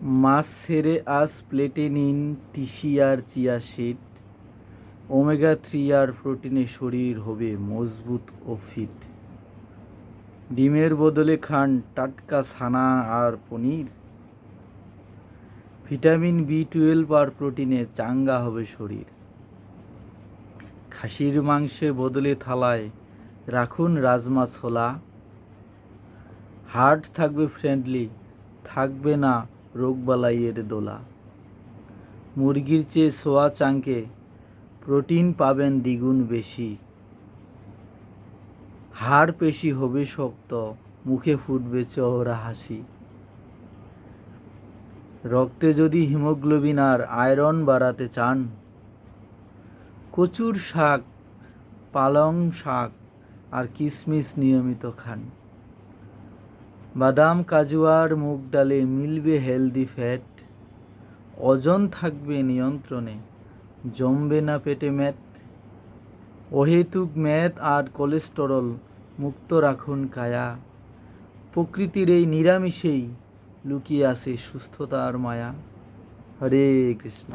মাছ ছেড়ে আজ প্লেটে নিন তিসি আর চিয়া সিড, ওমেগা 3 আর প্রোটিনে শরীর হবে মজবুত ও ফিট। ডিমের বদলে খান টাটকা ছানা আর পনির, ভিটামিন B12 আর প্রোটিনে চাঙ্গা হবে শরীর। খাসির মাংসের বদলে থালায় রাখুন রাজমা ছোলা, হার্ট থাকবে ফ্রেন্ডলি, থাকবে না রোগবালাইয়ের দোলা। মুরগির চেয়ে সোয়া চাঙ্কে প্রোটিন পাবেন দ্বিগুণ বেশি, হাড় পেশি হবে শক্ত, মুখে ফুটবে চওড়া হাসি। রক্তে যদি হিমোগ্লোবিন আর আয়রন বাড়াতে চান, কচুর শাক, পালং শাক আর কিশমিশ নিয়মিত খান। বাদাম, কাজু আর মুগ ডালে মিলবে হেলদি ফ্যাট, ওজন থাকবে নিয়ন্ত্রণে, জমবে না পেটে ম্যাদ। অহেতুক মেদ আর কোলেস্টেরল মুক্ত রাখুন কায়া, প্রকৃতির এই নিরামিষেই লুকিয়ে আছে সুস্থতার মায়া। হরে কৃষ্ণ।